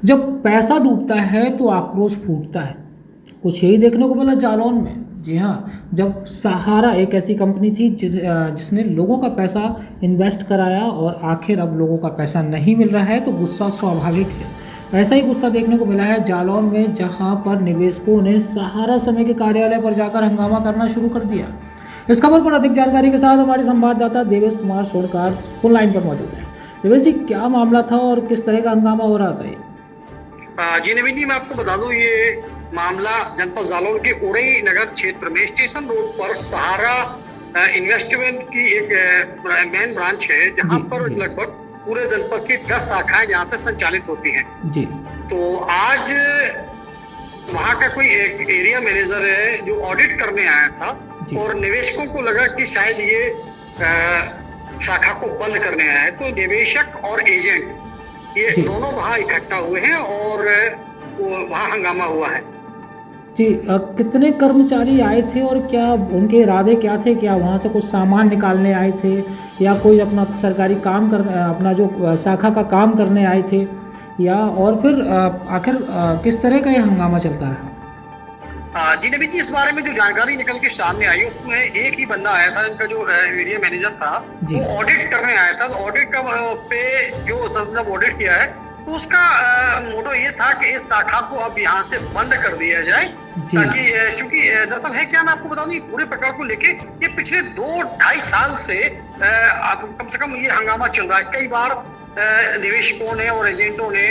जब पैसा डूबता है तो आक्रोश फूटता है। कुछ यही देखने को मिला जालौन में। जी हाँ, जब सहारा एक ऐसी कंपनी थी जिसने लोगों का पैसा इन्वेस्ट कराया और आखिर अब लोगों का पैसा नहीं मिल रहा है तो गुस्सा स्वाभाविक है। ऐसा ही गुस्सा देखने को मिला है जालौन में, जहां पर निवेशकों ने सहारा समय के कार्यालय पर जाकर हंगामा करना शुरू कर दिया। इस खबर पर अधिक जानकारी के साथ हमारे संवाददाता देवेश कुमार सोनकार फोन लाइन पर मौजूद है। देवेश जी, क्या मामला था और किस तरह का हंगामा हो रहा था? जी नवीन जी, मैं आपको बता दूं, ये मामला जनपद जालौन के उरई नगर क्षेत्र में स्टेशन रोड पर सहारा इन्वेस्टमेंट की एक मेन ब्रांच है, जहां पर लगभग पूरे जनपद की 10 शाखाएं जहां से संचालित होती हैं। जी। तो आज वहां का कोई एक एरिया मैनेजर है जो ऑडिट करने आया था और निवेशकों को लगा कि शायद ये शाखा को बंद करने आया है, तो निवेशक और एजेंट ये दोनों वहां इकट्ठा हुए हैं और वहां हंगामा हुआ है। जी, कितने कर्मचारी आए थे और क्या उनके इरादे क्या थे? क्या वहाँ से कुछ सामान निकालने आए थे या कोई अपना सरकारी काम कर अपना जो शाखा का काम करने आए थे, या और फिर आखिर किस तरह का ये हंगामा चलता रहा? जी नवीन जी, इस बारे में जो जानकारी निकल के सामने आई उसमें एक ही बंदा आया था, इनका जो एरिया मैनेजर था वो ऑडिट करने आया था। तो ऑडिट का पे जो जब ऑडिट किया है तो उसका मोटो ये था कि इस शाखा को अब यहाँ से बंद कर दिया जाए, ताकि चूंकि दरअसल है क्या, मैं आपको बताऊं, ये पूरे प्रकार को लेके ये पिछले 2-2.5 साल से कम से कम ये हंगामा चल रहा है। कई बार निवेशकों ने और एजेंटों ने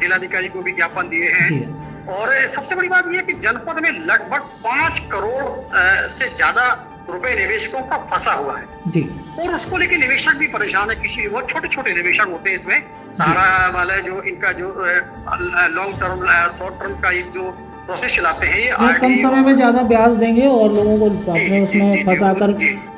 जिलाधिकारी को भी ज्ञापन दिए हैं और सबसे बड़ी बात यह है कि जनपद में लगभग 5 करोड़ से ज्यादा रुपए निवेशकों का फंसा हुआ है जी। और उसको लेके निवेशक भी परेशान है। किसी वो छोटे छोटे निवेशक होते हैं इसमें, सहारा वाले जो इनका जो लॉन्ग टर्म शॉर्ट टर्म का एक जो प्रोसेस चलाते हैं, ये कम समय में ज्यादा ब्याज देंगे और लोगों को अपने उसमें फंसाकर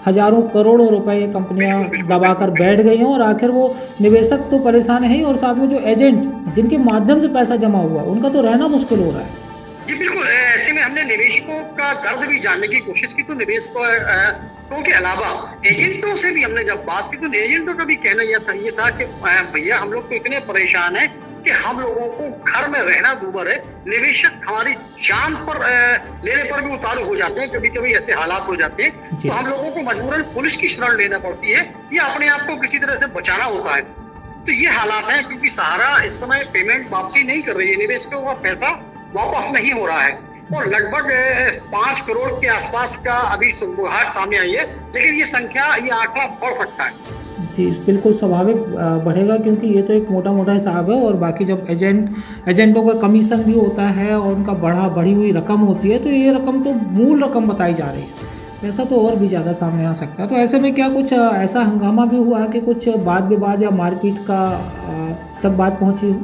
हजारों करोड़ों रुपए ये कंपनियां दबाकर बैठ गई हैं और आखिर वो निवेशक तो परेशान है ही और साथ में जो एजेंट जिनके माध्यम से पैसा जमा हुआ उनका तो रहना मुश्किल हो रहा है। जी बिल्कुल, ऐसे में हमने निवेशकों का दर्द भी जानने की कोशिश की। तो निवेशकों के अलावा एजेंटों से भी हमने जब बात की तो एजेंटों का भी कहना ये था कि भैया हम लोग तो इतने परेशान हैं कि हम लोगों को घर में रहना दूभर है, निवेशक हमारी जान पर लेने पर भी उतारू हो जाते हैं, कभी कभी ऐसे हालात हो जाते हैं तो हम लोगों को मजबूरन पुलिस की शरण लेना पड़ती है या अपने आप को किसी तरह से बचाना होता है। तो ये हालात है क्योंकि सहारा इस समय पेमेंट वापसी नहीं कर रही है, निवेशकों का पैसा वापस नहीं हो रहा है और लगभग 5 करोड़ के आसपास का अभी सुबुहाट सामने आई है, लेकिन ये संख्या, ये आंकड़ा बढ़ सकता है। जी बिल्कुल स्वाभाविक बढ़ेगा क्योंकि ये तो एक मोटा मोटा हिसाब है और बाकी जब एजेंटों का कमीशन भी होता है और उनका बढ़ी हुई रकम होती है तो ये रकम तो मूल रकम बताई जा रही है, पैसा तो और भी ज़्यादा सामने आ सकता है। तो ऐसे में क्या कुछ ऐसा हंगामा भी हुआ कि कुछ वाद विवाद या मारपीट का तक बात पहुँची हो?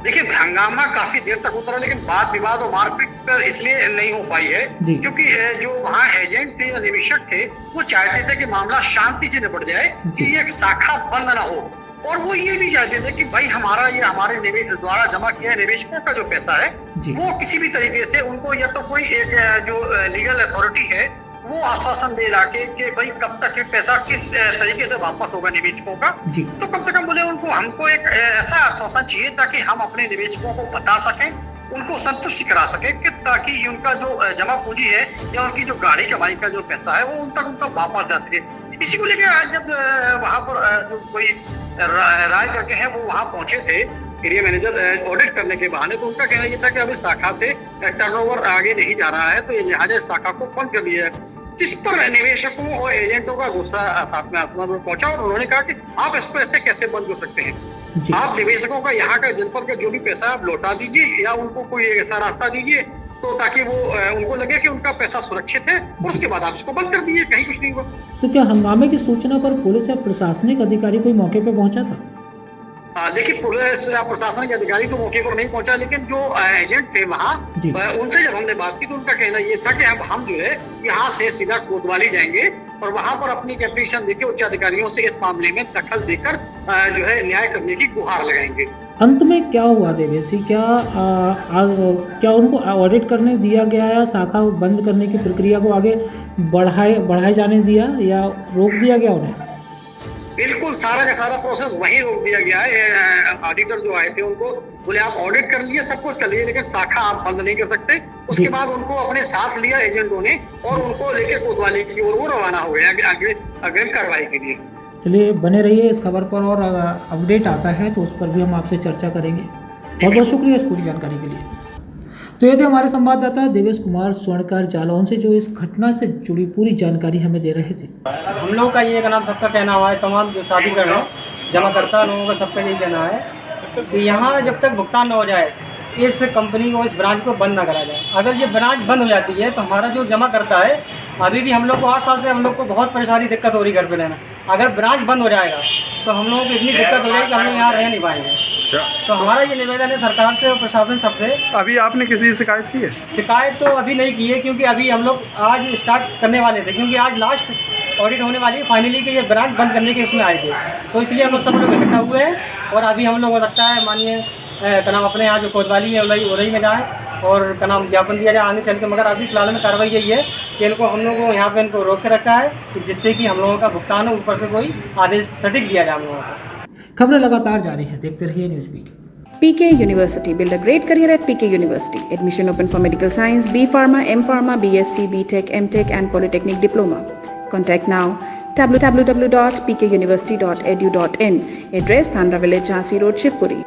देखिए, हंगामा काफी देर तक होता रहा लेकिन वाद विवाद और मारपीट इसलिए नहीं हो पाई है क्योंकि जो वहाँ एजेंट थे या निवेशक थे वो चाहते थे कि मामला शांति से निपट जाए, कि ये शाखा बंद ना हो और वो ये भी चाहते थे कि भाई हमारे निवेश द्वारा जमा किया निवेशकों का जो पैसा है वो किसी भी तरीके से उनको या तो कोई एक जो लीगल अथॉरिटी है वो आश्वासन दे लाके कि भाई कब तक ये पैसा किस तरीके से वापस होगा निवेशकों का। तो कम से कम बोले उनको, हमको एक ऐसा आश्वासन चाहिए ताकि हम अपने निवेशकों को बता सकें, उनको संतुष्टि करा सके कि ताकि उनका जो जमा पूंजी है या उनकी जो गाड़ी कमाई का जो पैसा है वो उनका वापस जा सके। इसी को लेकर आज जब वहां पर जो कोई राय करके हैं वो वहां पहुंचे थे एरिया मैनेजर ऑडिट करने के बहाने, तो उनका कहना ये था कि अब इस शाखा से टर्नओवर आगे नहीं जा रहा है तो ये लिहाजा शाखा को बंद कर दिया है, जिस पर निवेशकों और एजेंटों का गुस्सा साथ में आसमान पर पहुंचा और उन्होंने कहा कि आप इसको ऐसे कैसे बंद कर सकते हैं, आप निवेशकों का यहाँ का जनपद का जो भी पैसा आप लौटा दीजिए या उनको कोई ऐसा रास्ता दीजिए तो ताकि वो उनको लगे कि उनका पैसा सुरक्षित है और उसके बाद आप इसको बंद कर दीजिए, कहीं कुछ नहीं हुआ। तो क्या हंगामे की सूचना पर पुलिस या प्रशासनिक अधिकारी कोई मौके पर पहुंचा था? देखिए, पुलिस या प्रशासन के अधिकारी तो मौके पर नहीं पहुंचा, लेकिन जो एजेंट थे वहाँ उनसे जब हमने बात की तो उनका कहना ये था कि अब हम जो है यहाँ से सीधा कोतवाली जाएंगे और वहां पर अपनी एप्लीकेशन देकर उच्च अधिकारियों से इस मामले में दखल देकर जो है न्याय करने की गुहार लगाएंगे। अंत में क्या हुआ देवेशी, क्या उनको ऑडिट करने दिया गया या शाखा बंद करने की प्रक्रिया को आगे बढ़ाए जाने दिया या रोक दिया गया उन्हें? बिल्कुल, सारा का सारा प्रोसेस वहीं रोक दिया गया है। ऑडिटर जो आए थे उनको बोले आप ऑडिट कर लिए, सब कुछ कर लिए, लेकिन शाखा आप बंद नहीं कर सकते। उसके बाद उनको अपने साथ लिया एजेंटों ने और उनको लेके कोतवाली की ओर वो रवाना हो गया अग्रिम कार्रवाई के लिए। चलिए बने रहिए इस खबर पर, और अपडेट आता है तो उस पर भी हम आपसे चर्चा करेंगे। बहुत बहुत शुक्रिया इस पूरी जानकारी के लिए। तो ये थे हमारे संवाददाता देवेश कुमार स्वर्णकार जालौन से, जो इस घटना से जुड़ी पूरी जानकारी हमें दे रहे थे। हम लोग का ये सबका कहना हुआ है, तमाम जो शादी कर रहे हैं जमाकर्ता लोगों का सबका यही कहना है कि यहाँ जब तक भुगतान न हो जाए इस कंपनी को, इस ब्रांच को बंद ना करा जाए। अगर ये ब्रांच बंद हो जाती है तो हमारा जो जमा करता है, अभी भी हम लोग को 8 साल से हम लोग को बहुत परेशानी दिक्कत हो रही है घर पे रहना। अगर ब्रांच बंद हो जाएगा तो हम लोगों को इतनी दिक्कत हो जाएगी कि हम लोग यहाँ रह नहीं पाएंगे। तो हमारा ये निवेदन है सरकार से और प्रशासन सबसे। अभी आपने किसी से शिकायत की है? शिकायत तो अभी नहीं की है, क्योंकि अभी हम लोग आज स्टार्ट करने वाले थे, क्योंकि आज लास्ट ऑडिट होने वाली है फाइनली कि ये ब्रांच बंद करने के उसमें आए थे। तो इसलिए हम लोग सब लोग इकट्ठा हुए हैं और अभी हम लोग हो सकता है मानिए का नाम अपने यहाँ जो कोतवाली है उरई में जाए और का नाम ज्ञापन दिया जाए आगे चल के। मगर अभी फिलहाल में कार्रवाई यही है कि इनको हम लोगों को यहाँ पे इनको रोक के रखा है, जिससे कि हम लोगों का भुगतान हो, ऊपर से कोई आदेश सटीक दिया जाए हम लोगों को। खबरें लगातार जारी है, देखते रहिए news beat. PK University. Build a great career at PK University. Admission open for medical science, B Pharma, M Pharma, BSc, BTech, MTech and Polytechnic Diploma. Contact now www.pkuniversity.edu.in. Address Thandra Village, Jhansi Road, Shivpuri.